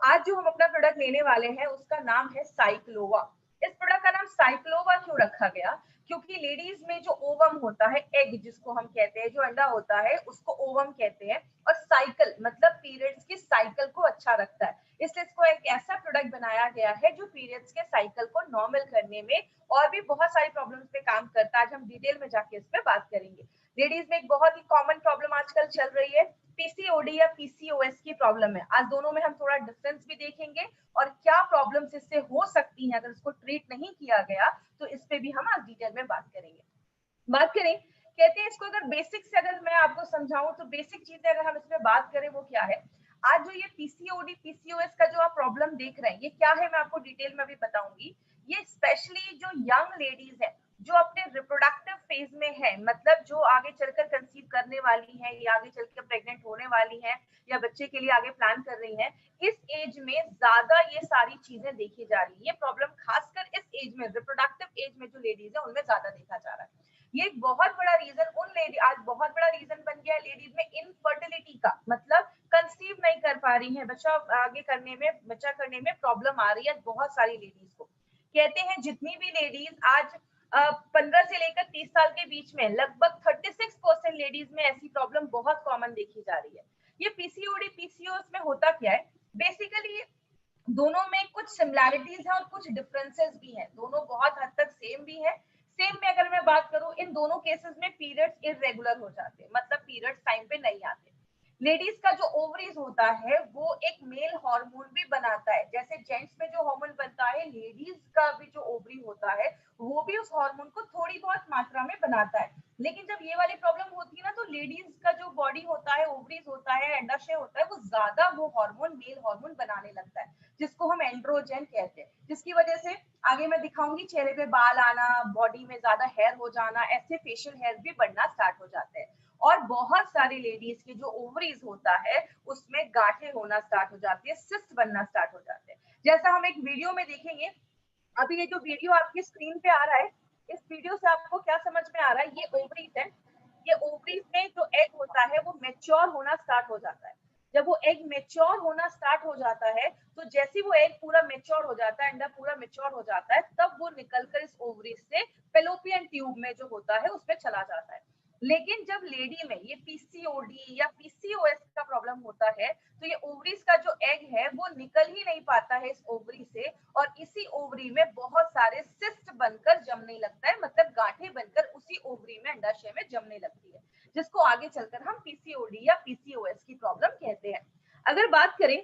आज जो हम अपना प्रोडक्ट लेने वाले हैं उसका नाम है साइक्लोवा। इस प्रोडक्ट का नाम साइक्लोवा क्यों रखा गया? क्योंकि लेडीज में जो ओवम होता है, एग जिसको हम कहते हैं, जो अंडा होता है उसको ओवम कहते हैं, और साइकिल मतलब पीरियड्स की साइकिल को अच्छा रखता है। इसलिए इसको एक ऐसा प्रोडक्ट बनाया गया है जो पीरियड्स के साइकिल को नॉर्मल करने में और भी बहुत सारी प्रॉब्लम्स पे काम करता है। आज हम डिटेल में जाके इस पे बात करेंगे। लेडीज में एक बहुत ही कॉमन प्रॉब्लम आजकल चल रही है, पीसीओडी या पीसीओएस की प्रॉब्लम है। आज दोनों में हम थोड़ा डिफरेंस भी देखेंगे और क्या प्रॉब्लम्स इससे हो सकती हैं अगर इसको ट्रीट नहीं किया गया, तो इस पे भी हम आज डिटेल में बात करेंगे। बात करें, कहते हैं इसको अगर बेसिक से अगर मैं आपको समझाऊं तो बेसिक चीजें अगर हम इसमें बात करें वो क्या है। आज जो ये पीसीओडी पीसीओएस का जो आप प्रॉब्लम देख रहे हैं ये क्या है, मैं आपको डिटेल में भी बताऊंगी। ये स्पेशली जो यंग लेडीज है, जो अपने रिप्रोडक्टिव फेज में है, मतलब जो आगे चलकर कंसीव करने वाली है या आगे चलकर प्रेग्नेंट होने वाली है या बच्चे के लिए आगे प्लान कर रही है, इस एज में ज्यादा ये सारी चीजें देखी जा रही है। ये प्रॉब्लम खासकर इस एज में, रिप्रोडक्टिव एज में जो लेडीज है उनमें ज्यादा देखा जा रहा है। ये एक बहुत बड़ा रीजन उन लेडी, आज बहुत बड़ा रीजन बन गया है लेडीज में इनफर्टिलिटी का, मतलब कंसीव नहीं कर पा रही है, बच्चा आगे करने में, बच्चा करने में प्रॉब्लम आ रही है बहुत सारी लेडीज को। कहते हैं जितनी भी लेडीज आज 15 से लेकर 30 साल के बीच में लगभग 36% लेडीज में ऐसी प्रॉब्लम बहुत कॉमन देखी जा रही है। ये पीसीओडी पीसीओएस में होता क्या है, बेसिकली दोनों में कुछ सिमिलैरिटीज है और कुछ डिफरेंसेस भी हैं, दोनों बहुत हद तक सेम भी है। सेम में अगर मैं बात करूं, इन दोनों केसेस में पीरियड्स इरेगुलर हो जाते हैं, मतलब पीरियड्स टाइम पे नहीं आते। लेडीज का जो ओवरीज होता है वो एक मेल हार्मोन भी बनाता है, जैसे जेंट्स में जो हार्मोन बनता है, लेडीज का भी जो ओवरी होता है वो भी उस हार्मोन को थोड़ी बहुत मात्रा में बनाता है। लेकिन जब ये वाली प्रॉब्लम होती है ना, तो लेडीज का जो बॉडी होता है, ओवरीज होता है, अंडाशय होता है, वो ज्यादा वो हार्मोन, मेल हार्मोन बनाने लगता है, जिसको हम एंड्रोजन कहते हैं, जिसकी वजह से आगे मैं दिखाऊंगी चेहरे पे बाल आना, बॉडी में ज्यादा हेयर हो जाना, ऐसे फेशियल हेयर भी बढ़ना स्टार्ट हो जाते हैं। और बहुत सारी लेडीज के जो ओवरीज होता है उसमें गांठें होना स्टार्ट हो जाती है, सिस्ट बनना स्टार्ट हो जाते हैं, जैसा हम एक वीडियो में देखेंगे। अभी ये जो वीडियो आपकी स्क्रीन पे आ रहा है, इस वीडियो से आपको क्या समझ में आ रहा है, ये ओवरीज है। ये ओवरीज में जो एग होता है वो मेच्योर होना स्टार्ट हो जाता है। जब वो एग मेच्योर होना स्टार्ट हो जाता है, तो जैसे वो एग पूरा मेच्योर हो जाता है, अंडा पूरा मेच्योर हो जाता है, तब वो निकलकर इस ओवरीज से फेलोपियन ट्यूब में जो होता है उसमें चला जाता है। लेकिन जब लेडी में ये पीसीओडी या पीसीओएस का प्रॉब्लम होता है, तो ये ओवरीज का जो एग है वो निकल ही नहीं पाता है इस ओवरी से, और इसी ओवरी में बहुत सारे सिस्ट बनकर जमने लगता है, मतलब गांठें बनकर उसी ओवरी में, अंडाशय में जमने लगती है, जिसको आगे चलकर हम पीसीओडी या पीसीओएस की प्रॉब्लम कहते हैं। अगर बात करें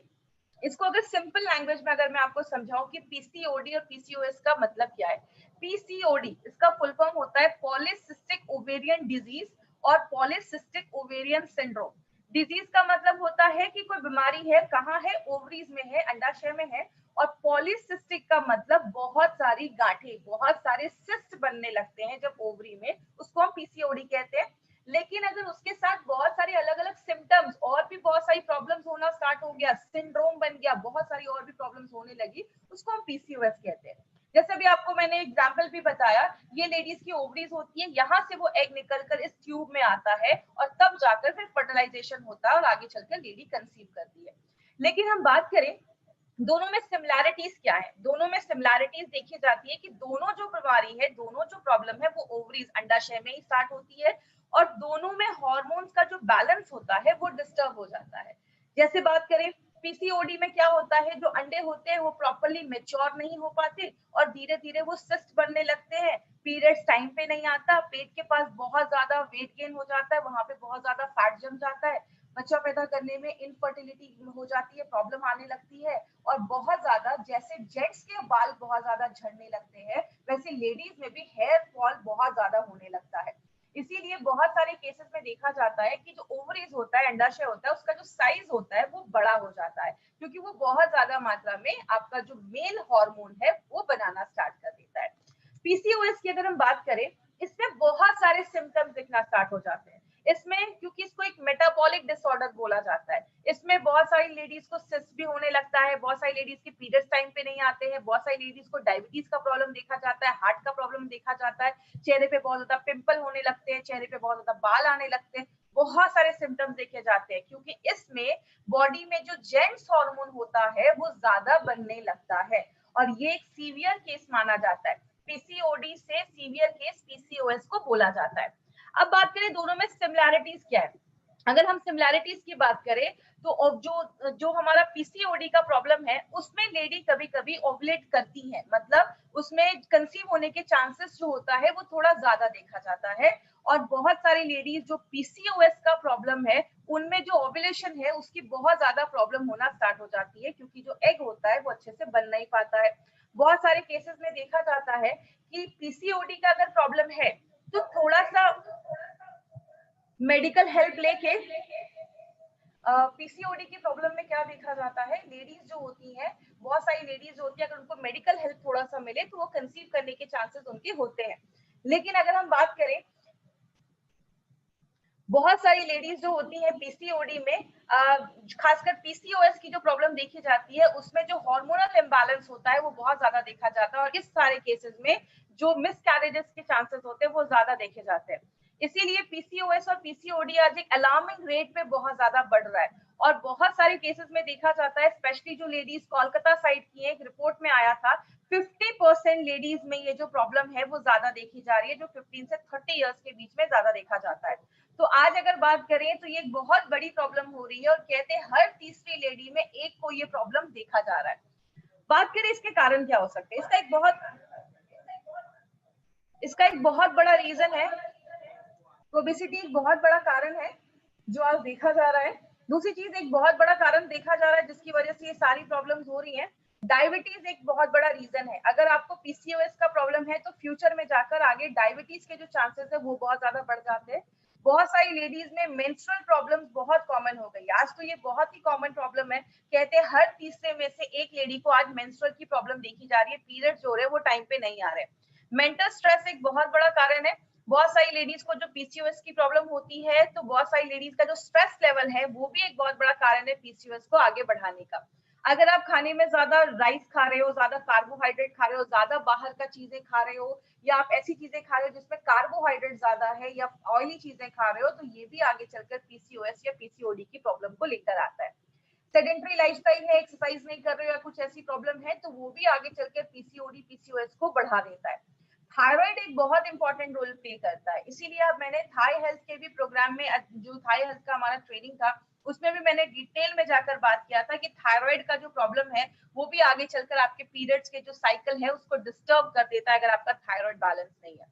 इसको, अगर सिंपल लैंग्वेज में अगर मैं आपको समझाऊं कि पीसीओडी और पीसीओएस का मतलब क्या है। पीसीओडी इसका फुल फॉर्म होता है पॉलीसिस्टिक ओवेरियन डिजीज और पॉलीसिस्टिक ओवेरियन सिंड्रोम। डिजीज का मतलब होता है कि कोई बीमारी है, कहाँ है, ओवरीज में है, अंडाशय में है। और पॉलीसिस्टिक का मतलब बहुत सारी गांठें, बहुत सारे सिस्ट बनने लगते हैं जब ओवरी में, उसको हम पीसीओडी कहते हैं। लेकिन अगर उसके साथ बहुत सारे अलग अलग सिम्टम्स और भी बहुत सारी प्रॉब्लम्स होना स्टार्ट हो गया, सिंड्रोम बन गया, बहुत सारी और भी प्रॉब्लम्स होने लगी, उसको हम पीसीओएस कहते हैं। जैसे भी आपको मैंने एग्जांपल भी बताया, ये लेडीज की ओवरीज होती है, यहाँ से वो एग निकलकर इस ट्यूब में आता है और तब जाकर फिर फर्टिलाइजेशन होता है और आगे चलकर लेडी कंसीव करती है। लेकिन हम बात करें दोनों में सिमिलैरिटीज क्या है, दोनों में सिमिलैरिटीज देखी जाती है कि दोनों जो बीमारी है, दोनों जो प्रॉब्लम है वो ओवरीज, अंडाशय में ही स्टार्ट होती है, और दोनों में हार्मोन्स का जो बैलेंस होता है वो डिस्टर्ब हो जाता है। जैसे बात करें पीसीओडी में क्या होता है, जो अंडे होते हैं वो प्रॉपर्ली मेच्योर नहीं हो पाते और धीरे धीरे वो सिस्ट बनने लगते हैं, पीरियड्स टाइम पे नहीं आता, पेट के पास बहुत ज्यादा वेट गेन हो जाता है, वहां पे बहुत ज्यादा फैट जम जाता है, बच्चा पैदा करने में इनफर्टिलिटी हो जाती है, प्रॉब्लम आने लगती है। और बहुत ज्यादा, जैसे जेंट्स के बाल बहुत ज्यादा झड़ने लगते हैं, वैसे लेडीज में भी हेयर फॉल बहुत ज्यादा होने लगता है। इसीलिए बहुत सारे केसेस में देखा जाता है कि जो ओवरीज होता है, अंडाशय होता है, उसका जो साइज होता है वो बड़ा हो जाता है, क्योंकि वो बहुत ज्यादा मात्रा में आपका जो मेल हार्मोन है वो बनाना स्टार्ट कर देता है। पीसीओएस की अगर हम बात करें, इसमें बहुत सारे सिम्टम्स दिखना स्टार्ट हो जाते हैं। इसमें क्योंकि इसको एक मेटाबॉलिक डिसऑर्डर बोला जाता है, इसमें बहुत सारी लेडीज को सिस्ट भी होने लगता है, बहुत सारी लेडीज के पीरियड्स टाइम पे नहीं आते हैं, बहुत सारी लेडीज को डायबिटीज का प्रॉब्लम देखा जाता है, हार्ट का प्रॉब्लम देखा जाता है, चेहरे पे बहुत ज्यादा पिंपल होने लगते हैं, चेहरे पे बहुत ज्यादा बाल आने लगते हैं। बहुत सारे सिम्टम्स देखे जाते हैं, क्योंकि इसमें बॉडी में जो जेंट्स हार्मोन होता है वो ज्यादा बनने लगता है, और ये एक सीवियर केस माना जाता है। पीसीओडी से सीवियर केस पीसीओएस को बोला जाता है। अब बात करें दोनों में सिमिलैरिटीज क्या है। अगर हम सिमिलैरिटीज की बात करें तो जो जो हमारा पीसीओडी का प्रॉब्लम है उसमें लेडी कभी कभी ओवुलेट करती है, मतलब उसमें कंसीव होने के चांसेस जो होता है वो थोड़ा ज्यादा देखा जाता है। और बहुत सारी लेडीज जो पीसीओएस का प्रॉब्लम है उनमें जो ओवुलेशन है उसकी बहुत ज्यादा प्रॉब्लम होना स्टार्ट हो जाती है, क्योंकि जो एग होता है वो अच्छे से बन नहीं पाता है। बहुत सारे केसेस में देखा जाता है कि पीसीओडी का अगर प्रॉब्लम है तो थोड़ा सा मेडिकल हेल्प लेके पीसीओडी की प्रॉब्लम में क्या देखा जाता है, लेडीज जो होती हैं, बहुत सारी लेडीज होती है, अगर उनको मेडिकल हेल्प थोड़ा सा मिले तो वो कंसीव करने के चांसेस उनके होते हैं। लेकिन अगर हम बात करें, बहुत सारी लेडीज जो होती हैं पीसीओडी में, खासकर पीसीओएस की जो प्रॉब्लम देखी जाती है उसमें जो हार्मोनल इम्बैलेंस होता है वो बहुत ज्यादा देखा जाता है, और इस सारे केसेस में जो मिसकैरेजेस के चांसेस होते हैं वो ज्यादा देखे जाते हैं। इसीलिए पीसीओएस और पीसीओडी आज एक अलार्मिंग रेट पे बहुत ज्यादा बढ़ रहा है, और बहुत सारे केसेस में देखा जाता है, स्पेशली जो लेडीज कोलकाता साइड की है, एक रिपोर्ट में आया था 50% लेडीज में ये जो प्रॉब्लम है वो ज्यादा देखी जा रही है, जो 15 से 30 इयर्स के बीच में ज्यादा देखा जाता है। तो आज अगर बात करें तो ये एक बहुत बड़ी प्रॉब्लम हो रही है, और कहते हैं हर तीसरी लेडी में एक को ये प्रॉब्लम देखा जा रहा है। बात करें इसके कारण क्या हो सकते हैं, इसका एक बहुत बड़ा रीजन है, ओबेसिटी एक बहुत बड़ा कारण है जो आज देखा जा रहा है। दूसरी चीज, एक बहुत बड़ा कारण देखा जा रहा है जिसकी वजह से ये सारी प्रॉब्लम्स हो रही हैं, डायबिटीज एक बहुत बड़ा रीजन है। अगर आपको पीसीओएस का प्रॉब्लम है तो फ्यूचर में जाकर आगे डायबिटीज के जो चांसेस है वो बहुत ज्यादा बढ़ जाते हैं। बहुत सारी लेडीज में मेंस्ट्रुअल प्रॉब्लम्स बहुत कॉमन हो गई, आज तो ये बहुत ही कॉमन प्रॉब्लम है। कहते हैं हर तीसरे में से एक लेडी को आज मेंस्ट्रुअल की प्रॉब्लम देखी जा रही है, पीरियड्स हो रहे हैं वो टाइम पे नहीं आ रहे। मेंटल स्ट्रेस एक बहुत बड़ा कारण है। बहुत सारी लेडीज को जो पीसीओएस की प्रॉब्लम होती है तो बहुत सारी लेडीज का जो स्ट्रेस लेवल है वो भी एक बहुत बड़ा कारण है पीसीओएस को आगे बढ़ाने का। अगर आप खाने में ज्यादा राइस खा रहे हो, ज्यादा कार्बोहाइड्रेट खा रहे हो, ज्यादा बाहर का चीजें खा रहे हो, या आप ऐसी चीजें खा रहे हो जिसमें कार्बोहाइड्रेट ज्यादा है, या ऑयली चीजें खा रहे हो, तो ये भी आगे चलकर पीसीओएस या पीसीओडी की प्रॉब्लम को लेकर आता है। सेडेंटरी लाइफस्टाइल है, एक्सरसाइज नहीं कर रहे हो या कुछ ऐसी प्रॉब्लम है तो वो भी आगे चलकर पीसीओडी पीसीओएस को बढ़ा देता है। थायराइड एक बहुत इंपॉर्टेंट रोल प्ले करता है, इसीलिए अब मैंने थाई हेल्थ के भी प्रोग्राम में, जो थाई हेल्थ का हमारा ट्रेनिंग था उसमें भी मैंने डिटेल में जाकर बात किया था कि थायराइड का जो प्रॉब्लम है वो भी आगे चलकर आपके पीरियड्स के जो साइकिल है उसको डिस्टर्ब कर देता है, अगर आपका थायराइड बैलेंस नहीं है।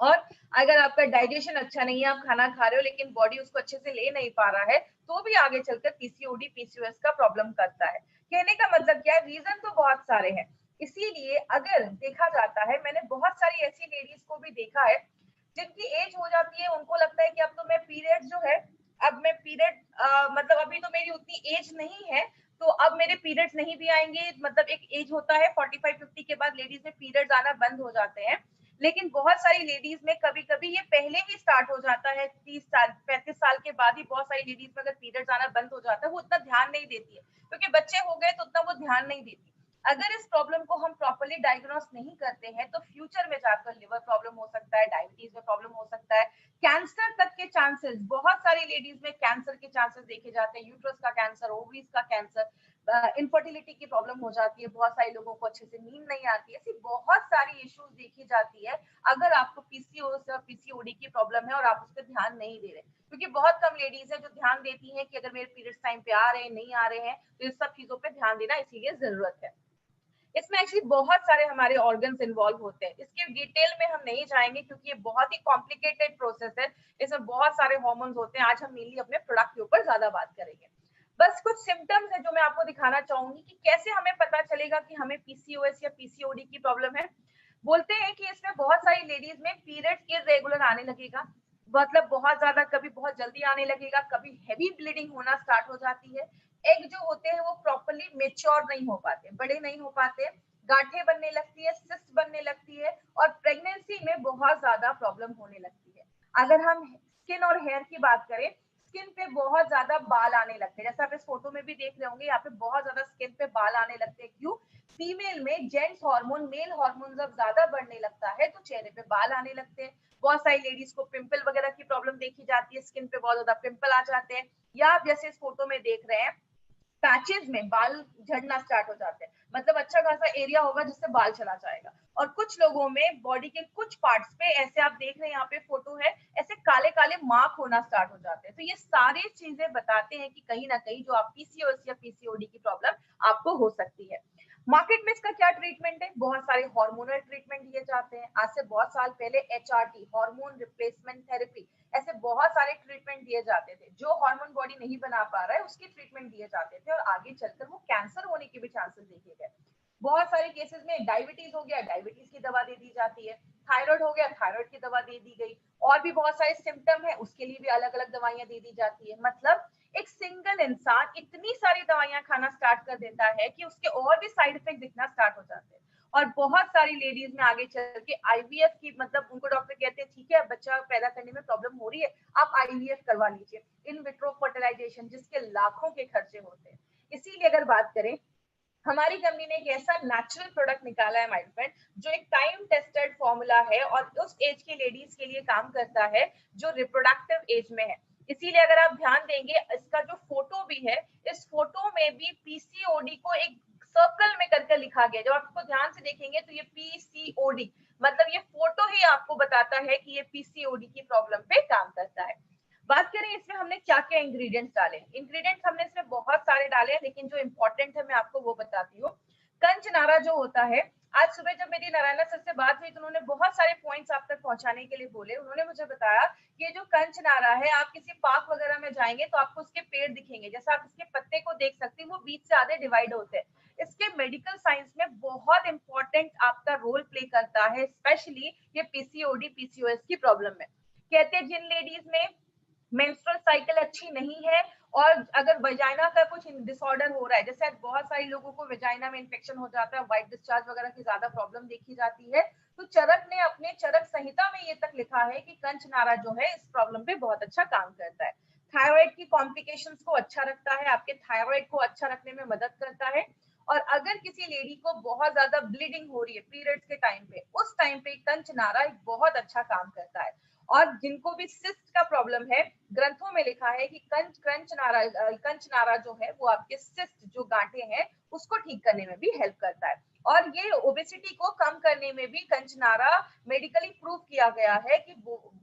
और अगर आपका डाइजेशन अच्छा नहीं है, आप खाना खा रहे हो लेकिन बॉडी उसको अच्छे से ले नहीं पा रहा है, तो भी आगे चलकर पीसीओडी पीसीओएस का प्रॉब्लम करता है। कहने का मतलब क्या है, रीजन तो बहुत सारे हैं। इसीलिए अगर देखा जाता है, मैंने बहुत सारी ऐसी लेडीज को भी देखा है जिनकी एज हो जाती है, उनको लगता है कि अब तो मैं पीरियड जो है, अब मैं पीरियड मतलब अभी तो मेरी उतनी एज नहीं है तो अब मेरे पीरियड्स नहीं भी आएंगे, मतलब एक एज होता है 45-50 के बाद लेडीज में पीरियड्स आना बंद हो जाते हैं। लेकिन बहुत सारी लेडीज में कभी कभी ये पहले ही स्टार्ट हो जाता है, 30 साल 35 साल के बाद ही बहुत सारी लेडीज में अगर पीरियड्स आना बंद हो जाता है, वो उतना ध्यान नहीं देती है क्योंकि बच्चे हो गए तो उतना वो ध्यान नहीं देती। अगर इस प्रॉब्लम को हम प्रॉपर्ली डायग्नोस नहीं करते हैं तो फ्यूचर में जाकर लिवर प्रॉब्लम हो सकता है, डायबिटीज में प्रॉब्लम हो सकता है, कैंसर तक के चांसेस, बहुत सारी लेडीज में कैंसर के चांसेस देखे जाते हैं, यूट्रस का कैंसर, ओवरीज का कैंसर, इनफर्टिलिटी की प्रॉब्लम हो जाती है, बहुत सारे लोगों को अच्छे से नींद नहीं आती है, ऐसी बहुत सारी इश्यूज देखी जाती है अगर आपको पीसीओएस या पीसीओडी की प्रॉब्लम है और आप उस पर ध्यान नहीं दे रहे। क्योंकि बहुत कम लेडीज है जो ध्यान देती हैं कि अगर मेरे पीरियड्स टाइम पे आ रहे हैं नहीं आ रहे हैं, तो इस सब चीजों पे ध्यान देना इसीलिए जरूरत है। इसमें एक्चुअली बहुत सारे हमारे ऑर्गन्स इन्वॉल्व होते हैं, इसके डिटेल में हम नहीं जाएंगे क्योंकि ये बहुत ही कॉम्प्लिकेटेड प्रोसेस है, इसमें बहुत सारे हार्मोन्स होते हैं। आज हम मेनली अपने प्रोडक्ट के ऊपर ज्यादा बात करेंगे। बस कुछ सिम्टम्स है जो मैं आपको दिखाना चाहूंगी कि कैसे हमें पता चलेगा कि हमें पीसीओएस या पीसीओडी की प्रॉब्लम है। बोलते हैं कि इसमें बहुत सारी लेडीज में पीरियड इरेगुलर आने लगेगा, मतलब बहुत ज्यादा, कभी बहुत जल्दी आने लगेगा, कभी हैवी ब्लीडिंग होना स्टार्ट हो जाती है, एग जो होते हैं वो प्रॉपर्ली मेच्योर नहीं हो पाते, बड़े नहीं हो पाते, गांठें बनने लगती है, सिस्ट बनने लगती है, और प्रेगनेंसी में बहुत ज्यादा प्रॉब्लम होने लगती है। अगर हम स्किन और हेयर की बात करें, स्किन पे बहुत ज्यादा बाल आने लगते हैं, जैसे आप इस फोटो में भी देख रहे होंगे, यहाँ पे बहुत ज्यादा स्किन पे बाल आने लगते हैं। क्यों? फीमेल में जेंट्स हार्मोन मेल हार्मोन जब ज्यादा बढ़ने लगता है तो चेहरे पे बाल आने लगते हैं। बहुत सारी लेडीज को पिंपल वगैरह की प्रॉब्लम देखी जाती है, स्किन पे बहुत ज्यादा पिंपल आ जाते हैं, या आप जैसे इस फोटो में देख रहे हैं पैचेस में बाल झड़ना स्टार्ट हो जाते हैं, मतलब अच्छा खासा एरिया होगा जिससे बाल चला जाएगा। और कुछ लोगों में बॉडी के कुछ पार्ट्स पे ऐसे आप देख रहे हैं, यहाँ पे फोटो है, ऐसे काले काले मार्क होना स्टार्ट हो जाते हैं। तो ये सारी चीजें बताते हैं कि कहीं ना कहीं जो आप पीसीओएस या पीसीओडी की प्रॉब्लम आपको हो सकती है। मार्केट में इसका क्या ट्रीटमेंट है? बहुत सारे हार्मोनल ट्रीटमेंट दिए जाते हैं। आज से बहुत साल पहले एचआरटी, हार्मोन रिप्लेसमेंट थेरेपी, ऐसे बहुत सारे ट्रीटमेंट दिए जाते थे। जो हार्मोन बॉडी नहीं बना पा रहा है उसकी ट्रीटमेंट दिए जाते थे, और आगे चलकर वो कैंसर होने के भी चांसेस देखे गए। बहुत सारे केसेस में डायबिटीज हो गया, डायबिटीज की दवा दे दी जाती है। थायराइड हो गया, थायराइड की दवा दे दी गई। और भी बहुत सारे सिम्टम है, उसके लिए भी अलग अलग दवाइयां दे दी जाती है। मतलब एक सिंगल इंसान इतनी सारी दवाइयां खाना स्टार्ट कर देता है कि उसके और भी साइड इफेक्ट दिखना स्टार्ट हो जाते हैं। और बहुत सारी लेडीज में आगे चल के आईवीएफ की, मतलब उनको डॉक्टर कहते हैं ठीक है बच्चा पैदा करने में प्रॉब्लम हो रही है, आप आईवीएफ करवा लीजिए, इन विट्रो फर्टिलाइजेशन, जिसके लाखों के खर्चे होते हैं। इसीलिए अगर बात करें, हमारी कंपनी ने एक ऐसा नेचुरल प्रोडक्ट निकाला है माय फ्रेंड, जो एक टाइम टेस्टेड फॉर्मूला है और उस एज की लेडीज के लिए काम करता है जो रिप्रोडक्टिव एज में है। इसीलिए अगर आप ध्यान देंगे, इसका जो फोटो भी है, इस फोटो में भी पीसीओडी को एक सर्कल में करके लिखा गया। जब आप इसको ध्यान से देखेंगे तो ये पीसीओडी, मतलब ये फोटो ही आपको बताता है कि ये पीसीओडी की प्रॉब्लम पे काम करता है। बात करें इसमें हमने क्या क्या इंग्रेडिएंट्स डाले। इंग्रेडिएंट्स हमने इसमें बहुत सारे डाले हैं, लेकिन जो इंपॉर्टेंट है मैं आपको वो बताती हूँ। कंचनारा जो होता है, आज सुबह जब मेरी नारायणा सर से बात हुई तो उन्होंने बहुत सारे पॉइंट्स आप तक पहुंचाने के लिए बोले। उन्होंने मुझे बताया कि ये जो कंचनारा है, आप किसी पार्क वगैरह में जाएंगे तो आपको उसके पेड़ दिखेंगे, जैसे आप इसके पत्ते को देख सकते हैं, वो बीच से आधे डिवाइड होते हैं। इसके मेडिकल साइंस में बहुत इंपॉर्टेंट आपका रोल प्ले करता है, स्पेशली ये पीसीओडी पीसीओएस की प्रॉब्लम में। कहते हैं जिन लेडीज में मेंस्ट्रुअल साइकिल अच्छी नहीं है, और अगर वजाइना का कुछ डिसऑर्डर हो रहा है, जैसे बहुत सारे लोगों को वजाइना में इन्फेक्शन हो जाता है, व्हाइट डिस्चार्ज वगैरह की ज्यादा प्रॉब्लम देखी जाती है, तो चरक ने अपने चरक संहिता में ये तक लिखा है कि कंचनारा जो है इस प्रॉब्लम पे बहुत अच्छा काम करता है। थायराइड की कॉम्प्लिकेशंस को अच्छा रखता है, आपके थायराइड को अच्छा रखने में मदद करता है। और अगर किसी लेडी को बहुत ज्यादा ब्लीडिंग हो रही है पीरियड्स के टाइम पे, उस टाइम पे कंचनारा एक बहुत अच्छा काम करता है। और जिनको भी सिस्ट का प्रॉब्लम है, ग्रंथों में लिखा है कि कंचनारा जो है वो आपके सिस्ट जो गांठे हैं उसको ठीक करने में भी हेल्प करता है। और ये ओबेसिटी को कम करने में भी कंचनारा मेडिकली प्रूव किया गया है कि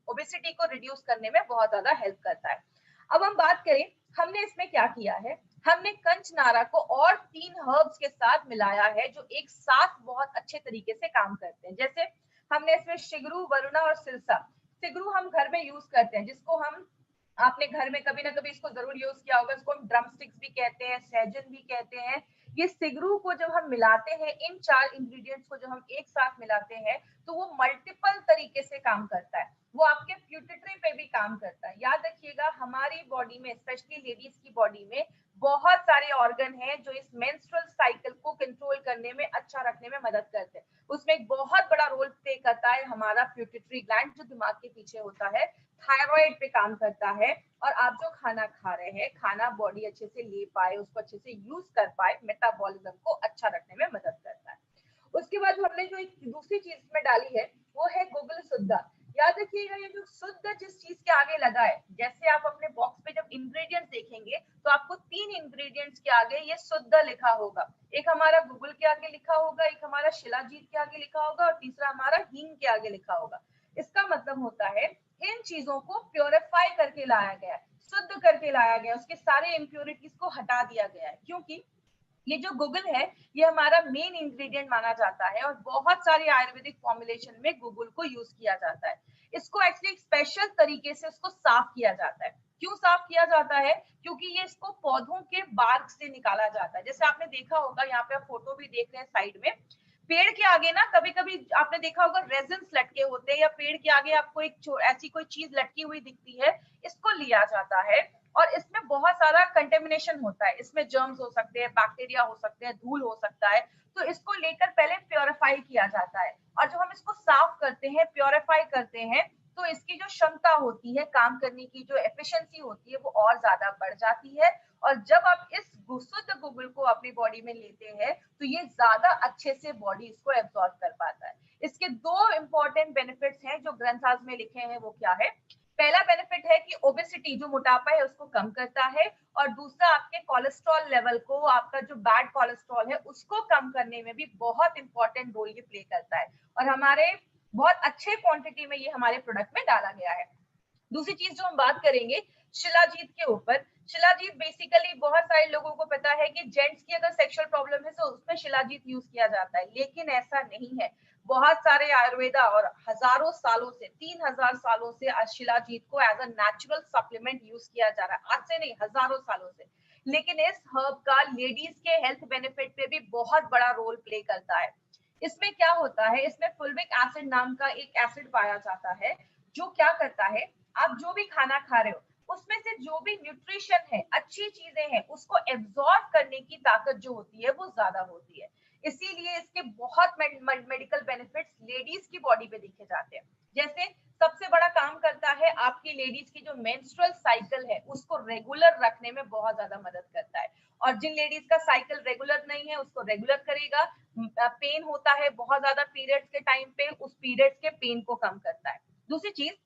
ओबेसिटी को रिड्यूस करने में बहुत ज्यादा हेल्प करता है। अब हम बात करें हमने इसमें क्या किया है। हमने कंचनारा को और 3 हर्ब्स के साथ मिलाया है जो एक साथ बहुत अच्छे तरीके से काम करते हैं। जैसे हमने इसमें शिगरू, वरुणा और सिरसा। सिगरू हम घर में यूज करते हैं, जिसको हम, आपने घर में कभी ना कभी इसको जरूर यूज किया होगा, इसको हम ड्रम स्टिक्स भी कहते हैं, सहजन भी कहते हैं। ये सिगरू को जब हम मिलाते हैं, इन 4 इंग्रेडिएंट्स को जब हम एक साथ मिलाते हैं, तो वो मल्टीपल तरीके से काम करता है। वो आपके प्यूटिट्री पे भी काम करता है। याद रखिएगा, हमारी बॉडी में, स्पेशली लेडीज की बॉडी में बहुत सारे ऑर्गन हैं जो इस मेंस्ट्रुअल साइकिल को कंट्रोल करने में, अच्छा रखने में मदद करते हैं। उसमें एक बहुत बड़ा रोल प्ले करता है हमारा प्यूटिट्री ग्लैंड, जो दिमाग के पीछे होता है। थायराइड पे काम करता है, और आप जो खाना खा रहे हैं, खाना बॉडी अच्छे से ले पाए, उसको अच्छे से यूज कर पाए, मेटाबॉलिज्म को अच्छा रखने में मदद करता है। उसके बाद हमने जो एक दूसरी चीज में डाली है वो है गूगल शुद्ध। याद रखिएगा, ये जो शुद्ध जिस चीज के आगे लगा है, जैसे आप अपने बॉक्स पे जब इंग्रेडिएंट्स देखेंगे तो आपको 3 इंग्रेडिएंट्स के आगे ये शुद्ध लिखा होगा। एक हमारा गूगल के आगे लिखा होगा, एक हमारा शिलाजीत के आगे लिखा होगा, और तीसरा हमारा हींग के आगे लिखा होगा। इसका मतलब होता है इन चीजों को प्योरीफाई करके लाया गया है, शुद्ध करके लाया गया, उसके सारे इम्प्योरिटीज को हटा दिया गया है। क्योंकि ये जो गूगल है, ये हमारा मेन इंग्रेडिएंट माना जाता है, और बहुत सारे आयुर्वेदिक फॉर्मुलेशन में गूगल को यूज किया जाता है। इसको एक्चुअली स्पेशल तरीके से उसको साफ किया जाता है। क्यों साफ किया जाता है? क्योंकि ये इसको पौधों के बार्क से निकाला जाता है। जैसे आपने देखा होगा, यहाँ पे आप फोटो भी देख रहे हैं साइड में, पेड़ के आगे ना कभी कभी आपने देखा होगा रेजिन्स लटके होते हैं, या पेड़ के आगे आपको एक ऐसी कोई चीज लटकी हुई दिखती है, इसको लिया जाता है। और इसमें बहुत सारा कंटेमिनेशन होता है, इसमें जर्म्स हो सकते हैं, बैक्टीरिया हो सकते हैं, धूल हो सकता है। तो इसको लेकर पहले प्योरीफाई किया जाता है, और जब हम इसको साफ करते हैं, प्योरीफाई करते हैं, तो इसकी जो क्षमता होती है, काम करने की जो एफिशिएंसी होती है वो और ज्यादा बढ़ जाती है। और जब आप इस शुद्ध गुगल को अपनी बॉडी में लेते हैं तो ये ज्यादा अच्छे से बॉडी इसको एब्जॉर्ब कर पाता है। इसके दो इंपॉर्टेंट बेनिफिट्स हैं जो ग्रंथाज में लिखे हैं, वो क्या है? पहला बेनिफिट है कि ओबेसिटी जो मोटापा है उसको कम करता है, और दूसरा आपके कोलेस्ट्रॉल लेवल को, आपका जो बैड कोलेस्ट्रॉल है उसको कम करने में भी बहुत इंपॉर्टेंट रोल ये प्ले करता है। और हमारे बहुत अच्छे क्वांटिटी में ये हमारे प्रोडक्ट में डाला गया है। दूसरी चीज जो हम बात करेंगे शिलाजीत के ऊपर। शिलाजीत बेसिकली बहुत सारे लोगों को पता है कि जेंट्स की अगर सेक्सुअल प्रॉब्लम है तो उसमें शिलाजीत यूज किया जाता है, लेकिन ऐसा नहीं है। बहुत सारे आयुर्वेदा और हजारों सालों से, 3000 सालों से शिलाजीत को as a natural supplement use किया जा रहा है, आज से नहीं हजारों सालों से। लेकिन इस हर्ब का लेडीज के हेल्थ बेनिफिट पे भी बहुत बड़ा रोल प्ले करता है। इसमें क्या होता है, इसमें फुल्विक एसिड नाम का एक एसिड पाया जाता है जो क्या करता है, आप जो भी खाना खा रहे हो उसमें से जो भी न्यूट्रिशन है, अच्छी चीजें हैं, उसको एब्जॉर्ब करने की ताकत जो होती है वो ज्यादा होती है। इसीलिए इसके बहुत मेडिकल बेनिफिट्स लेडीज की बॉडी पे देखे जाते हैं। जैसे सबसे बड़ा काम करता है आपकी लेडीज की जो मेंस्ट्रुअल साइकिल है उसको रेगुलर रखने में बहुत ज्यादा मदद करता है। और जिन लेडीज का साइकिल रेगुलर नहीं है उसको रेगुलर करेगा। पेन होता है बहुत ज्यादा पीरियड्स के टाइम पे, उस पीरियड्स के पेन को कम करता है। दूसरी चीज,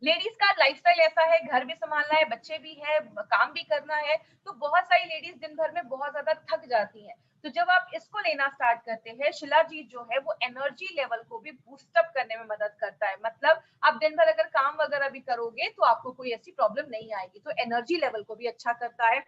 लेडीज का लाइफस्टाइल ऐसा है, घर भी संभालना है, बच्चे भी है, काम भी करना है, तो बहुत सारी लेडीज दिन भर में बहुत ज्यादा थक जाती हैं। तो जब आप इसको लेना स्टार्ट करते हैं, शिलाजीत जो है वो एनर्जी लेवल को भी बूस्ट अप करने में मदद करता है। मतलब आप दिन भर अगर काम वगैरह भी करोगे तो आपको कोई ऐसी प्रॉब्लम नहीं आएगी, तो एनर्जी लेवल को भी अच्छा करता है।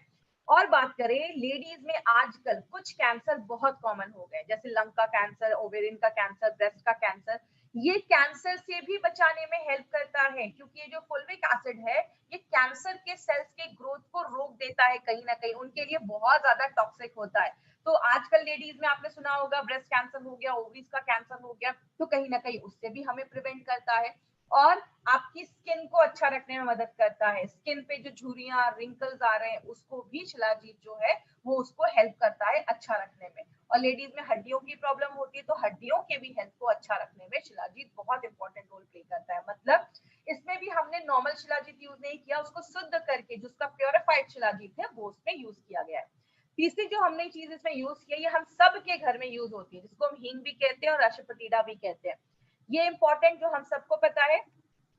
और बात करें लेडीज में, आजकल कुछ कैंसर बहुत कॉमन हो गए, जैसे लंग का कैंसर, ओवेरियन का कैंसर, ब्रेस्ट का कैंसर। ये कैंसर से भी बचाने में हेल्प करता है, क्योंकि ये जो फुल्विक एसिड है ये कैंसर के सेल्स के ग्रोथ को रोक देता है, कहीं ना कहीं उनके लिए बहुत ज्यादा टॉक्सिक होता है। तो आजकल लेडीज में आपने सुना होगा ब्रेस्ट कैंसर हो गया, ओवरीज का कैंसर हो गया, तो कहीं ना कहीं उससे भी हमें प्रिवेंट करता है। और आपकी स्किन को अच्छा रखने में मदद करता है। स्किन पे जो झुर्रियां, रिंकल्स आ रहे हैं उसको भी शिलाजीत जो है वो उसको हेल्प करता है अच्छा रखने में। और लेडीज में हड्डियों की प्रॉब्लम होती है तो हड्डियों के भी हेल्थ को अच्छा रखने में शिलाजीत बहुत इंपॉर्टेंट रोल प्ले करता है। मतलब इसमें भी हमने नॉर्मल शिलाजीत यूज नहीं किया, उसको शुद्ध करके जिसका प्योरिफाइड शिलाजीत है वो उसमें यूज किया गया है। तीसरी जो हमने चीज इसमें यूज की है, ये हम सब के घर में यूज होती है, जिसको हम हींग भी कहते हैं और अशफतीडा भी कहते हैं। ये इंपॉर्टेंट जो हम सबको पता है,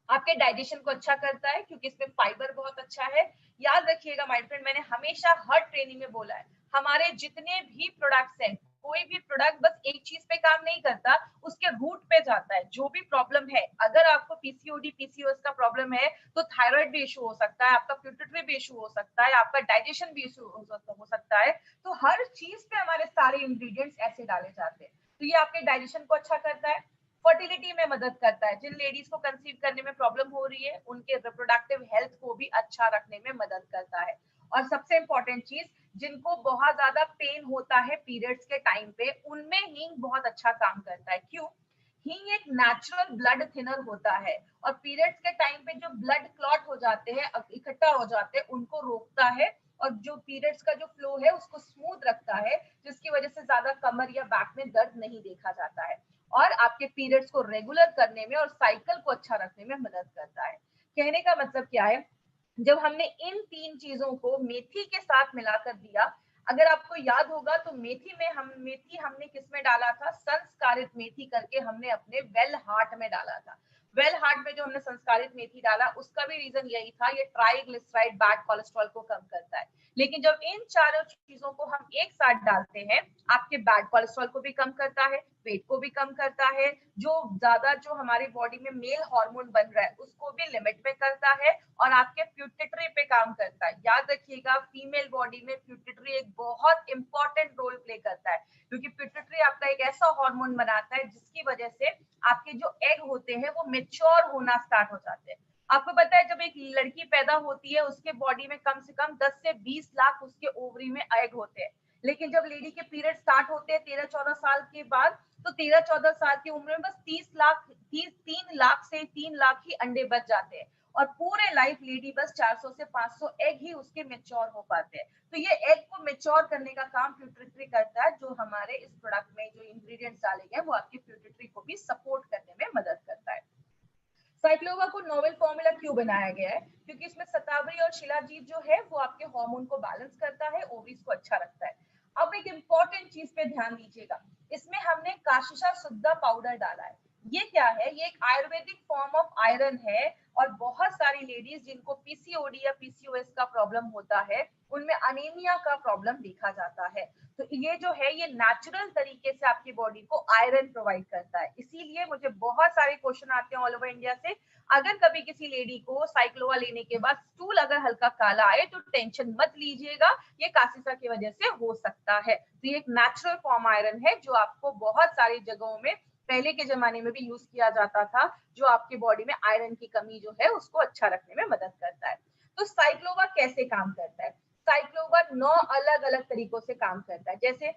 आपके डाइजेशन को अच्छा करता है क्योंकि इसमें फाइबर बहुत अच्छा है। याद रखिएगा माय फ्रेंड, मैंने हमेशा हर ट्रेनिंग में बोला है, हमारे जितने भी प्रोडक्ट्स हैं, कोई भी प्रोडक्ट बस एक चीज पे काम नहीं करता, उसके रूट पे जाता है। जो भी प्रॉब्लम है, अगर आपको पीसीओडी पीसीओएस का प्रॉब्लम है तो थायराइड भी इशू हो सकता है, आपका प्यूटरी भी इशू हो सकता है, आपका डाइजेशन भी इशू हो सकता है। तो हर चीज पे हमारे सारे इंग्रेडिएंट्स ऐसे डाले जाते हैं। तो ये आपके डाइजेशन को अच्छा करता है, फर्टिलिटी में मदद करता है, जिन लेडीज को कंसीव करने में प्रॉब्लम हो रही है उनके रिप्रोडक्टिव हेल्थ को भी अच्छा रखने में मदद करता है। और सबसे इंपॉर्टेंट चीज, जिनको बहुत ज्यादा पेन होता है पीरियड्स के टाइम पे, उनमें हींग बहुत अच्छा काम करता है। क्यों? हींग एक नेचुरल ब्लड थिनर होता है, और पीरियड्स के टाइम पे जो ब्लड क्लॉट हो जाते हैं, इकट्ठा हो जाते हैं, उनको रोकता है, और जो पीरियड्स का जो फ्लो है उसको स्मूथ रखता है, जिसकी वजह से ज्यादा कमर या बैक में दर्द नहीं देखा जाता है, और आपके पीरियड्स को रेगुलर करने में और साइकिल को अच्छा रखने में मदद करता है। कहने का मतलब क्या है, जब हमने इन तीन चीजों को मेथी के साथ मिलाकर दिया, अगर आपको याद होगा तो मेथी हमने किस में डाला था, संस्कारित मेथी करके हमने अपने वेल हार्ट में डाला था। वेल हार्ट में जो हमने संस्कारित मेथी डाला उसका भी रीजन यही था, ये ट्राइग्लिसराइड बैड कोलेस्ट्रॉल को कम करता है। लेकिन जब इन चारों चीजों को हम एक साथ डालते हैं, आपके बैड कोलेस्ट्रॉल को भी कम करता है, वेट को भी कम करता है, जो हमारी बॉडी में मेल हार्मोन बन रहा है उसको भी लिमिट में करता है, और आपके प्यूटिटरी पे काम करता है। याद रखिएगा, फीमेल बॉडी में प्यूटिटरी एक बहुत इंपॉर्टेंट रोल प्ले करता है, क्योंकि प्यूटिटरी आपका एक ऐसा हार्मोन बनाता है जिसकी वजह से आपके जो एग होते हैं वो मेच्योर होना स्टार्ट हो जाते हैं। आपको पता है, जब एक लड़की पैदा होती है उसके बॉडी में कम से कम 10 से 20 लाख उसके ओवरी में एग होते हैं। लेकिन जब लेडी के पीरियड स्टार्ट होते हैं 13-14 साल के बाद, तो 13-14 साल की उम्र में बस 3 लाख से 3 लाख ही अंडे बच जाते हैं, और पूरे लाइफ लेडी बस 400 से 500 एग ही उसके मेच्योर हो पाते हैं। तो ये एग को मेच्योर करने का काम प्यूटिटरी करता है, जो हमारे इस प्रोडक्ट में जो इंग्रेडिएंट्स डाले गए वो आपकी प्यूटिटरी को भी सपोर्ट करने में मदद करता है। साइक्लोवा को नोवेल फॉर्मूला क्यों बनाया गया है? क्योंकि इसमें शतावरी और शिलाजीत जो है वो आपके हार्मोन को बैलेंस करता है, ओवरीज को अच्छा रखता है। अब एक इंपॉर्टेंट चीज पे ध्यान दीजिएगा, इसमें हमने काशिशा शुद्धा पाउडर डाला है। ये क्या है? ये एक आयुर्वेदिक फॉर्म ऑफ आयरन है और बहुत सारी लेडीज जिनको पीसीओडी या पीसीओएस का प्रॉब्लम होता है उनमें अनीमिया का प्रॉब्लम देखा जाता है। तो ये जो है ये नेचुरल तरीके से आपकी बॉडी को आयरन प्रोवाइड करता है। इसीलिए मुझे बहुत सारे क्वेश्चन आते हैं ऑल ओवर इंडिया से, अगर कभी किसी लेडी को साइक्लोवा लेने के बाद स्टूल अगर हल्का काला आए तो टेंशन मत लीजिएगा, ये कासिसा की वजह से हो सकता है। तो ये एक नेचुरल फॉर्म आयरन है जो आपको बहुत सारी जगहों में पहले के जमाने में भी यूज किया जाता था, जो आपकी बॉडी में आयरन की कमी जो है उसको अच्छा रखने में मदद करता है। तो साइक्लोवा कैसे काम करता है? साइक्लोवा 9 अलग अलग तरीकों से काम करता है। जैसे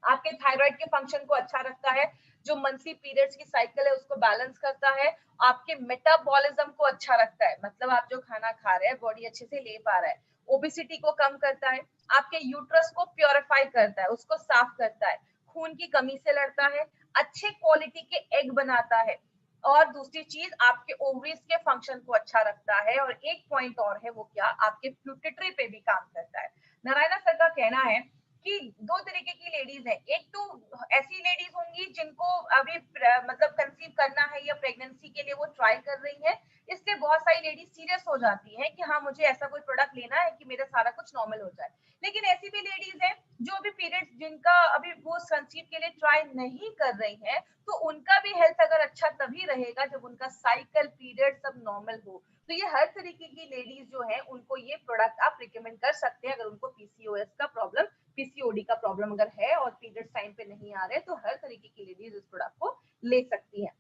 आपके थायराइड के फंक्शन को अच्छा रखता है, जो मंथली पीरियड्स की साइकिल है उसको बैलेंस करता है, आपके मेटाबॉलिज्म को अच्छा रखता है, मतलब आप जो खाना खा रहे हैं बॉडी अच्छे से ले पा रहा है, ओबेसिटी को कम करता है, आपके यूट्रस को प्योरीफाई करता है, उसको साफ करता है, खून की कमी से लड़ता है, अच्छे क्वालिटी के एग बनाता है, और दूसरी चीज आपके ओवरीज के फंक्शन को अच्छा रखता है, और एक पॉइंट और है, वो क्या, आपके प्यूटिटरी पे भी काम करता है। नारायणा सर का कहना है कि दो तरीके की लेडीज है, एक तो ऐसी लेडीज होंगी जिनको अभी मतलब कंसीव करना है या प्रेगनेंसी के लिए वो ट्राई कर रही है, इससे बहुत सारी लेडीज सीरियस हो जाती है कि हाँ मुझे ऐसा कोई प्रोडक्ट लेना है कि मेरा सारा कुछ नॉर्मल हो जाए। लेकिन ऐसी भी लेडीज है जो अभी पीरियड्स जिनका अभी वो कंसीव के लिए ट्राई नहीं कर रही है, तो उनका भी हेल्थ अगर अच्छा तभी रहेगा जब उनका साइकिल पीरियड सब नॉर्मल हो। तो ये हर तरीके की लेडीज जो है उनको ये प्रोडक्ट आप रिकमेंड कर सकते हैं, अगर उनको पीसीओएस का प्रॉब्लम, पीसीओडी का प्रॉब्लम अगर है और पीरियड्स टाइम पे नहीं आ रहे, तो हर तरीके की लेडीज इस प्रोडक्ट को ले सकती है।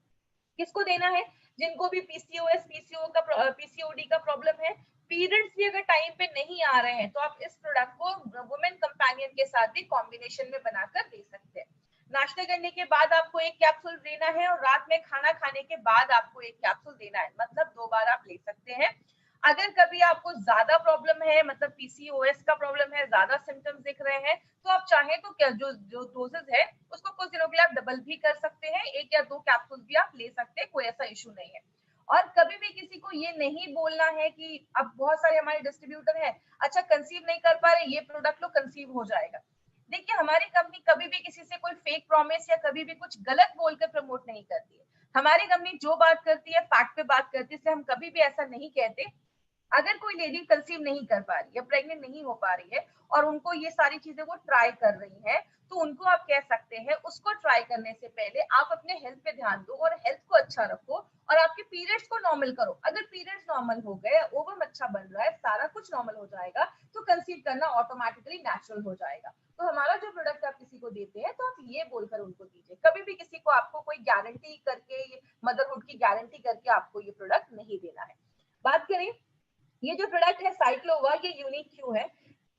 किसको देना है? जिनको भी पीसीओएस पीसीओडी का प्रॉब्लम है, पीरियड्स भी अगर टाइम पे नहीं आ रहे हैं, तो आप इस प्रोडक्ट को वुमेन कंपेनियन के साथ भी कॉम्बिनेशन में बनाकर दे सकते हैं। नाश्ते करने के बाद आपको एक कैप्सूल देना है और रात में खाना खाने के बाद आपको एक कैप्सूल देना है, मतलब 2 बार आप ले सकते हैं। अगर कभी आपको ज्यादा प्रॉब्लम है, मतलब पीसीओएस का प्रॉब्लम है, ज्यादा सिम्टम्स दिख रहे हैं, तो आप चाहें तो क्या जो जो डोजेस है उसको कुछ दिनों के लिए आप डबल भी कर सकते हैं, 1 या 2 कैप्सूल भी आप ले सकते हैं, कोई ऐसा इशू नहीं है। और कभी भी किसी को ये नहीं बोलना है कि अब बहुत सारे हमारे डिस्ट्रीब्यूटर हैं, अच्छा कंसीव नहीं कर पा रहे, ये प्रोडक्ट लो कंसीव हो जाएगा। देखिए हमारी कंपनी कभी भी किसी से कोई फेक प्रॉमिस या कभी भी कुछ गलत बोलकर प्रमोट नहीं करती है। हमारी कंपनी जो बात करती है फैक्ट पे बात करती है, इसलिए हम कभी भी ऐसा नहीं कहते। अगर कोई लेडी कंसीव नहीं कर पा रही है, प्रेग्नेंट नहीं हो पा रही है और उनको ये सारी चीजें वो ट्राई कर रही है, तो उनको आप कह सकते हैं उसको ट्राई करने से पहले आप अपने हेल्थ पे ध्यान दो और हेल्थ को अच्छा रखो और आपके पीरियड्स को नॉर्मल करो। अगर पीरियड्स नॉर्मल हो गए, ओवम अच्छा बन रहा है, सारा कुछ नॉर्मल हो जाएगा, तो कंसीव करना ऑटोमेटिकली नेचुरल हो जाएगा। तो हमारा जो प्रोडक्ट आप किसी को देते हैं तो आप ये बोलकर उनको दीजिए, कभी भी किसी को आपको कोई गारंटी करके, मदरहुड की गारंटी करके आपको ये प्रोडक्ट नहीं देना है। बात करें, ये जो प्रोडक्ट है साइक्लोवा, ये यूनिक क्यों है?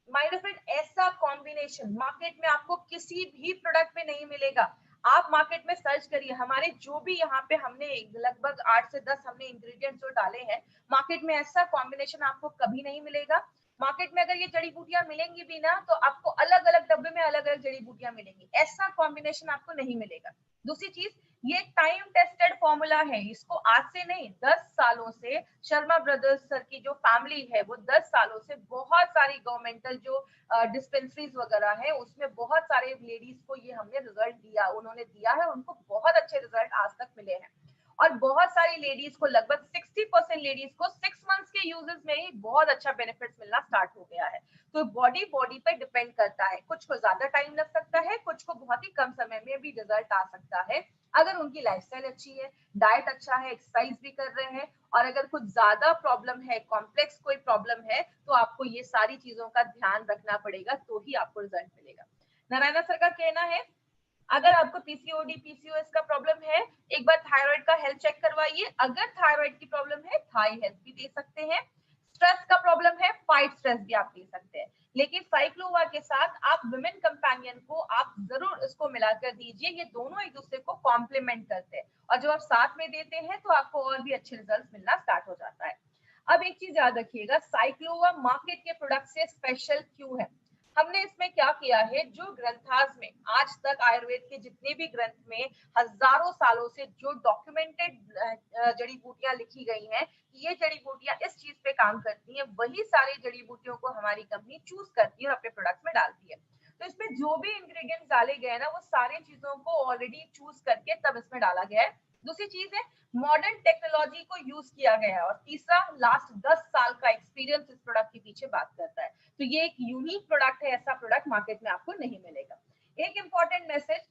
माय डियर फ्रेंड, ऐसा कॉम्बिनेशन मार्केट में आपको किसी भी प्रोडक्ट में नहीं मिलेगा। आप मार्केट में सर्च करिए, हमारे जो भी यहाँ पे हमने लगभग 8 से 10 हमने इंग्रेडिएंट्स जो डाले हैं, मार्केट में ऐसा कॉम्बिनेशन आपको कभी नहीं मिलेगा। मार्केट में अगर ये जड़ी बूटियां मिलेंगी भी ना, तो आपको अलग अलग डब्बे में अलग अलग जड़ी बूटियां मिलेंगी, ऐसा कॉम्बिनेशन आपको नहीं मिलेगा। दूसरी चीज, ये टाइम टेस्टेड फॉर्मूला है, इसको आज से नहीं 10 सालों से शर्मा ब्रदर्स सर की जो फैमिली है वो 10 सालों से बहुत सारी गवर्नमेंटल जो डिस्पेंसरीज वगैरह है उसमें बहुत सारे लेडीज को ये हमने रिजल्ट दिया, उन्होंने दिया है, उनको बहुत अच्छे रिजल्ट आज तक मिले हैं। और बहुत सारी लेडीज को, लगभग 60% लेडीज को 6 मंथ्स के यूजेस में ही बहुत अच्छा बेनिफिट्स मिलना स्टार्ट हो गया है। तो बॉडी बॉडी पे डिपेंड करता है, कुछ को ज्यादा टाइम लग सकता है, कुछ को बहुत ही कम समय में भी रिजल्ट आ सकता है, अगर उनकी लाइफस्टाइल अच्छी है, डाइट अच्छा है, एक्सरसाइज भी कर रहे हैं। और अगर कुछ ज्यादा प्रॉब्लम है, कॉम्प्लेक्स कोई प्रॉब्लम है, तो आपको ये सारी चीजों का ध्यान रखना पड़ेगा, तो ही आपको रिजल्ट मिलेगा। नारायणा सर का कहना है, अगर आपको पीसीओडी पीसीओएस का प्रॉब्लम है, एक बार थायराइड का हेल्थ चेक करवाइए, अगर थायराइड की प्रॉब्लम है थाई हेल्थ भी दे सकते हैं, स्ट्रेस का प्रॉब्लम है फाइट स्ट्रेस भी आप दे सकते हैं। लेकिन साइक्लोवा के साथ आप विमेन कंपेनियन को आप जरूर इसको मिलाकर दीजिए, ये दोनों एक दूसरे को कॉम्प्लीमेंट करते हैं, और जब आप साथ में देते हैं तो आपको और भी अच्छे रिजल्ट मिलना स्टार्ट हो जाता है। अब एक चीज याद रखिएगा, साइक्लोवा मार्केट के प्रोडक्ट से स्पेशल क्यों है? हमने इसमें क्या किया है, जो ग्रंथास में आज तक आयुर्वेद के जितने भी ग्रंथ में हजारों सालों से जो डॉक्यूमेंटेड जड़ी बूटियां लिखी गई हैं, ये जड़ी बूटियां इस चीज पे काम करती हैं, वही सारी जड़ी बूटियों को हमारी कंपनी चूज करती है और अपने प्रोडक्ट में डालती है। तो इसमें जो भी इंग्रेडिएंट्स डाले गए हैं ना, वो सारी चीजों को ऑलरेडी चूज करके तब इसमें डाला गया है। दूसरी चीज है, मॉडर्न टेक्नोलॉजी को यूज किया गया है। और तीसरा, लास्ट 10 साल का एक्सपीरियंस इस प्रोडक्ट के पीछे बात करता है। तो ये एक यूनिक प्रोडक्ट है, ऐसा प्रोडक्ट मार्केट में आपको नहीं मिलेगा। एक इंपॉर्टेंट मैसेज,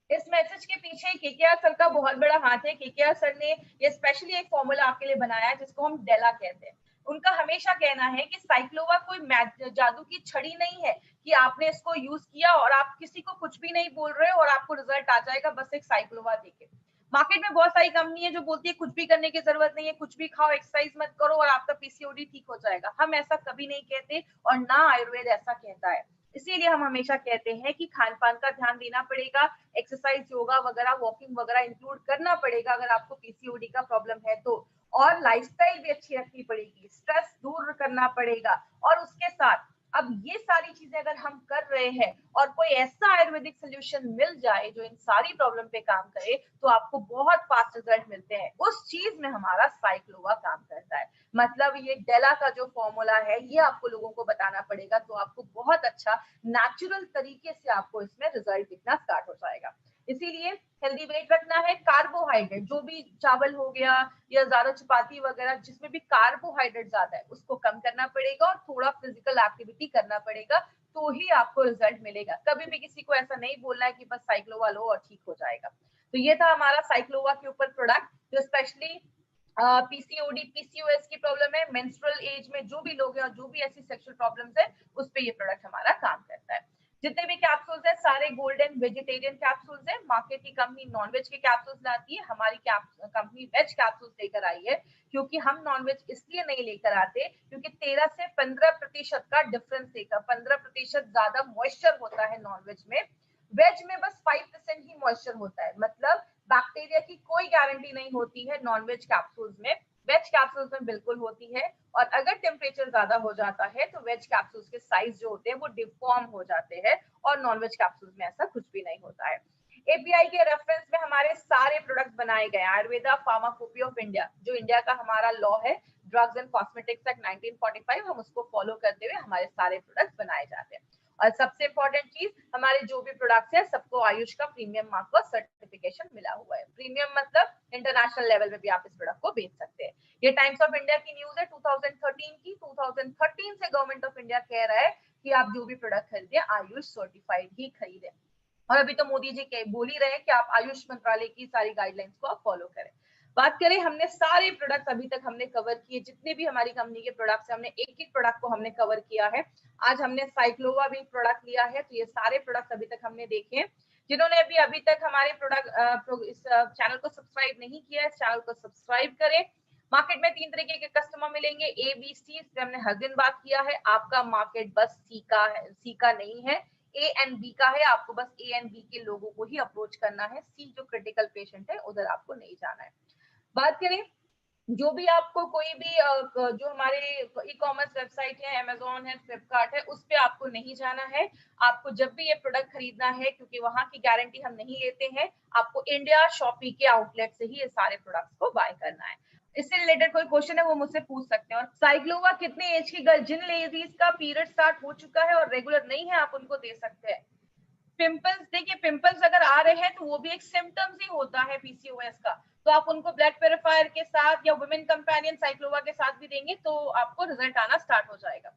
इस मैसेज के पीछे केकेआर सर का बहुत बड़ा हाथ है। केकेआर सर ने ये स्पेशली एक फॉर्मूला आपके लिए बनाया है जिसको हम डेला कहते हैं। उनका हमेशा कहना है कि साइक्लोवा कोई जादू की छड़ी नहीं है कि आपने इसको यूज किया और आप किसी को कुछ भी नहीं बोल रहे हो और आपको रिजल्ट आ जाएगा बस एक साइक्लोवा देके। मार्केट में बहुत सारी कंपनी है जो बोलती है कुछ भी करने की जरूरत नहीं है, कुछ भी खाओ, एक्सरसाइज मत करो और आपका पीसीओडी ठीक हो जाएगा। हम ऐसा कभी नहीं कहते और ना आयुर्वेद ऐसा कहता है। इसीलिए हम हमेशा कहते हैं कि खान पान का ध्यान देना पड़ेगा, एक्सरसाइज, योगा वगैरह, वॉकिंग वगैरह इंक्लूड करना पड़ेगा अगर आपको पीसीओडी का प्रॉब्लम है तो। और लाइफस्टाइल भी अच्छी रखनी पड़ेगी, स्ट्रेस दूर करना पड़ेगा। और उसके साथ अब ये सारी चीजें अगर हम कर रहे हैं और कोई ऐसा आयुर्वेदिक सोल्यूशन मिल जाए जो इन सारी प्रॉब्लम पे काम करे, तो आपको बहुत फास्ट रिजल्ट मिलते हैं। उस चीज में हमारा साइक्लोवा काम करता है। मतलब ये डेला का जो फॉर्मूला है, ये आपको लोगों को बताना पड़ेगा, तो आपको बहुत अच्छा नेचुरल तरीके से आपको इसमें रिजल्ट दिखना स्टार्ट हो जाएगा। इसीलिए हेल्दी वेट रखना है। कार्बोहाइड्रेट, जो भी चावल हो गया या ज्यादा चपाती वगैरह जिसमें भी कार्बोहाइड्रेट ज्यादा है, उसको कम करना पड़ेगा और थोड़ा फिजिकल एक्टिविटी करना पड़ेगा, तो ही आपको रिजल्ट मिलेगा। कभी भी किसी को ऐसा नहीं बोलना है कि बस साइक्लोवा लो और ठीक हो जाएगा। तो ये था हमारा साइक्लोवा के ऊपर प्रोडक्ट, जो स्पेशली पीसीओडी, पीसीओएस की प्रॉब्लम है, मेंस्ट्रुअल एज में जो भी लोग हैं और जो भी ऐसी सेक्सुअल प्रॉब्लम्स है, उस पे ये प्रोडक्ट हमारा काम करता है। जितने भी कैप्सूल्स है सारे गोल्डन वेजिटेरियन कैप्सूल्स है। मार्केट की कंपनी नॉनवेज के कैप्सूल्स लाती है, हमारी कंपनी वेज कैप्सूल्स लेकर आई है। क्योंकि हम नॉनवेज इसलिए नहीं लेकर आते क्योंकि 13 से 15% का डिफरेंस देकर 15% ज्यादा मॉइस्चर होता है नॉनवेज में। वेज में बस 5% ही मॉइस्चर होता है। मतलब बैक्टीरिया की कोई गारंटी नहीं होती है नॉनवेज कैप्सूल्स में, वेज कैप्सूल्स में बिल्कुल होती है। और अगर टेम्परेचर ज्यादा हो जाता है तो वेज कैप्सूल्स के साइज जो होते हैं वो डिफॉर्म हो जाते हैं, और नॉनवेज कैप्सूल्स में ऐसा कुछ भी नहीं होता है। एपीआई के रेफरेंस में हमारे सारे प्रोडक्ट बनाए गए। आयुर्वेदा फार्माकोपी ऑफ इंडिया, जो इंडिया का हमारा लॉ है, ड्रग्स एंड कॉस्मेटिक्स एक्ट 1945, हम उसको फॉलो करते हुए हमारे सारे प्रोडक्ट बनाए जाते हैं। और सबसे इंपॉर्टेंट चीज, हमारे जो भी प्रोडक्ट्स है सबको आयुष का प्रीमियम मार्क का सर्टिफिकेशन मिला हुआ है। प्रीमियम मतलब इंटरनेशनल लेवल में भी आप इस प्रोडक्ट को बेच सकते हैं। ये टाइम्स ऑफ इंडिया की न्यूज है 2013 की। 2013 से गवर्नमेंट ऑफ इंडिया कह रहा है कि आप जो भी प्रोडक्ट खरीदे आयुष सर्टिफाइड ही खरीदें। और अभी तो मोदी जी बोल ही रहे हैं कि आप आयुष मंत्रालय की सारी गाइडलाइंस को आप फॉलो करें। बात करें, हमने सारे प्रोडक्ट अभी तक हमने कवर किए, जितने भी हमारी कंपनी के प्रोडक्ट्स, हमने एक एक प्रोडक्ट को हमने कवर किया है। आज हमने साइक्लोवा भी प्रोडक्ट लिया है, तो ये सारे प्रोडक्ट अभी तक हमने देखे। जिन्होंने अभी तक हमारे प्रोडक्ट इस चैनल को सब्सक्राइब नहीं किया है, इस चैनल को सब्सक्राइब करें। मार्केट में 3 तरीके के कस्टमर मिलेंगे, ए बी सी, हमने हर दिन बात किया है। आपका मार्केट बस सी का है, सी का नहीं है, ए एंड बी का है। आपको बस ए एंड बी के लोगों को ही अप्रोच करना है, सी जो क्रिटिकल पेशेंट है उधर आपको नहीं जाना है। बात करें, जो भी आपको कोई भी जो हमारे ई कॉमर्स वेबसाइट है, अमेजोन है, फ्लिपकार्ट है, उस पे आपको नहीं जाना है। आपको जब भी ये प्रोडक्ट खरीदना है, क्योंकि वहां की गारंटी हम नहीं लेते हैं, आपको इंडिया शॉपी के आउटलेट से ही ये सारे प्रोडक्ट्स को बाय करना है। इससे रिलेटेड कोई क्वेश्चन है वो मुझसे पूछ सकते हैं। और साइक्लोवा कितने एज की गर्ल, जिन लेडीज का पीरियड स्टार्ट हो चुका है और रेगुलर नहीं है, आप उनको दे सकते हैं। पिंपल्स, देखिए पिंपल्स अगर आ रहे हैं तो वो भी एक सिम्टम्स ही होता है पीसीओएस का। तो आप उनको ब्लड प्योरीफायर के साथ या वुमेन कंपेनियन साइक्लोवा के साथ भी देंगे तो आपको रिजल्ट आना स्टार्ट हो जाएगा।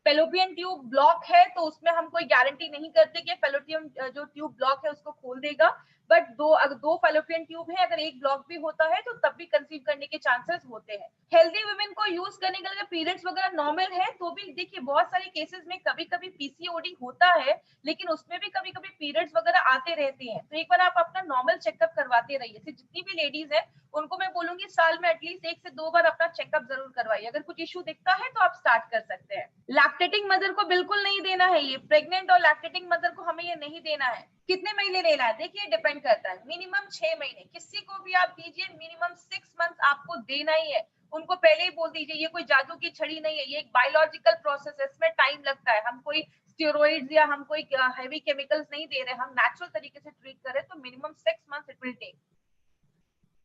फेलोपियन ट्यूब ब्लॉक है तो उसमें हम कोई गारंटी नहीं करते कि फेलोपियन जो ट्यूब ब्लॉक है उसको खोल देगा। बट अगर दो फेलोपियन ट्यूब है, अगर एक ब्लॉक भी होता है तो तब भी कंसीव करने के चांसेस होते हैं। हेल्दी वुमेन को यूज करने के लिए पीरियड्स वगैरह नॉर्मल है तो भी देखिए बहुत सारे केसेस में कभी कभी पीसीओडी होता है, लेकिन उसमें भी कभी कभी पीरियड्स वगैरह आते रहते हैं। तो एक बार आप अपना नॉर्मल चेकअप करवाते रहिए। जितनी भी लेडीज है उनको मैं बोलूंगी साल में एटलीस्ट 1 से 2 बार अपना चेकअप जरूर करवाइए। अगर कुछ इश्यू दिखता है तो आप स्टार्ट कर सकते हैं। लैक्टेटिंग मदर को बिल्कुल नहीं देना है ये, प्रेग्नेंट और लैक्टेटिंग मदर को हमें ये नहीं देना है। कितने महीने लेना है, देखिए डिपेंड करता है। मिनिमम 6 महीने, किसी को भी आप दीजिए, मिनिमम 6 मंथ आपको देना ही है। उनको पहले ही बोल दीजिए ये कोई जादू की छड़ी नहीं है, ये एक बायोलॉजिकल प्रोसेस है, इसमें टाइम लगता है। हम कोई स्टेरॉइड्स या हम कोई हैवी केमिकल्स नहीं दे रहे, हम नेचुरल तरीके से ट्रीट करें तो minimum 6 months it will take.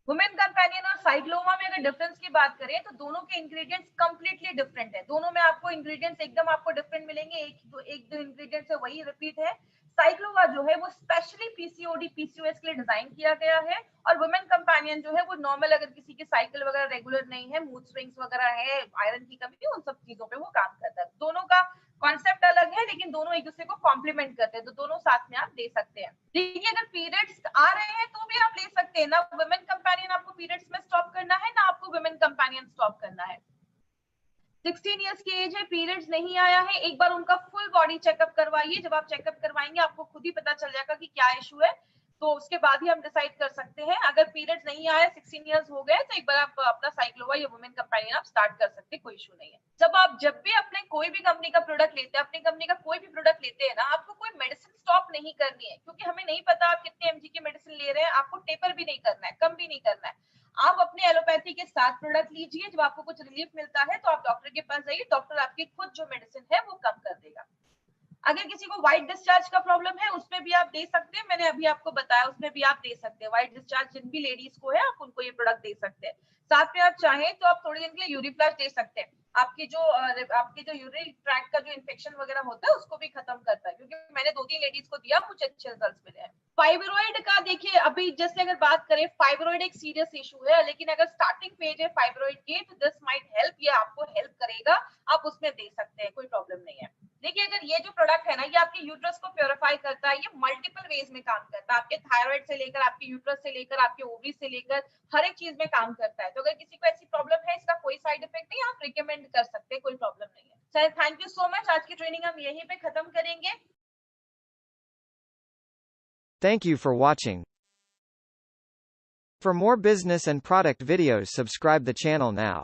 Women companion और साइक्लोमा में अगर डिफरेंस की बात करें तो दोनों के इंग्रेडिएंट्स कंप्लीटली डिफरेंट है। दोनों में आपको इंग्रेडिएंट्स एकदम आपको डिफरेंट मिलेंगे, एक दो इंग्रेडिएंट्स है वही रिपीट है। साइक्लोमा जो है वो स्पेशली पीसीओडी पीसीओएस के लिए डिजाइन किया गया है, और वुमेन कंपेनियन जो है वो नॉर्मल अगर किसी की साइकिल वगैरह रेगुलर नहीं है, मूड स्विंग्स वगैरह है, आयरन की कमी है, उन सब चीजों पे वो काम करता है। दोनों का कॉन्सेप्ट अलग है लेकिन दोनों एक दूसरे को कॉम्प्लीमेंट करते हैं, तो दोनों साथ में आप दे सकते हैं। देखिए अगर पीरियड्स आ रहे हैं तो भी आप ले सकते हैं ना, वुमेन कंपेनियन आपको पीरियड्स में स्टॉप करना है ना आपको वुमेन कंपेनियन स्टॉप करना है। 16 इयर्स की एज है, पीरियड्स नहीं आया है, एक बार उनका फुल बॉडी चेकअप करवाइए। जब आप चेकअप करवाएंगे आपको खुद ही पता चल जाएगा कि क्या इशू है, तो उसके बाद ही हम डिसाइड कर सकते हैं। अगर पीरियड्स नहीं आया, 16 इयर्स हो गए, तो एक बार आप अपना साइक्लोवा या वुमेन कंपेनियन आप स्टार्ट कर सकते हैं, कोई इशू नहीं है। जब भी अपने कोई भी कंपनी का प्रोडक्ट लेते हैं, अपनी कंपनी का कोई भी प्रोडक्ट लेते हैं ना, आपको कोई मेडिसिन स्टॉप नहीं करनी है, क्योंकि हमें नहीं पता आप कितने एमजी की मेडिसिन ले रहे हैं। आपको टेपर भी नहीं करना है, कम भी नहीं करना है। आप अपने एलोपैथी के साथ प्रोडक्ट लीजिए, जब आपको कुछ रिलीफ मिलता है तो आप डॉक्टर के पास जाइए, डॉक्टर आपकी खुद जो मेडिसिन है वो कम कर देगा। अगर किसी को व्हाइट डिस्चार्ज का प्रॉब्लम है उसमें भी आप दे सकते हैं, मैंने अभी आपको बताया उसमें भी आप दे सकते हैं। व्हाइट डिस्चार्ज जिन भी लेडीज को है आप उनको ये प्रोडक्ट दे सकते हैं। साथ में आप चाहें तो आप थोड़ी दिन के लिए यूरिफ्लश दे सकते हैं, आपकी जो यूरिन ट्रैक्ट का जो इन्फेक्शन वगैरह होता है उसको भी खत्म करता है, क्योंकि मैंने 2-3 लेडीज को दिया, कुछ अच्छे रिजल्ट्स मिले हैं। फाइब्रॉइड का देखिए, अभी जैसे अगर बात करें, फाइब्रॉइड एक सीरियस इशू है, लेकिन अगर स्टार्टिंग पेज है फाइब्रॉइड की तो दिस माइट हेल्प, ये आपको हेल्प करेगा, आप उसमें दे सकते हैं, कोई प्रॉब्लम नहीं है। देखिए अगर ये जो प्रोडक्ट है ना, ये आपके यूट्रस को प्योरीफाई करता है, ये मल्टीपल वेज में काम करता है, आपके थायराइड से लेकर आपके यूट्रस से लेकर आपके ओवरी से लेकर हर एक चीज में काम करता है। तो अगर किसी को ऐसी प्रॉब्लम है, इसका कोई साइड इफेक्ट नहीं, आप रिकमेंड कर सकते हैं, कोई प्रॉब्लम नहीं है। Sir thank you so much, आज की ट्रेनिंग हम यहीं पे खत्म करेंगे। Thank you for watching. For more business and product videos, subscribe the channel now.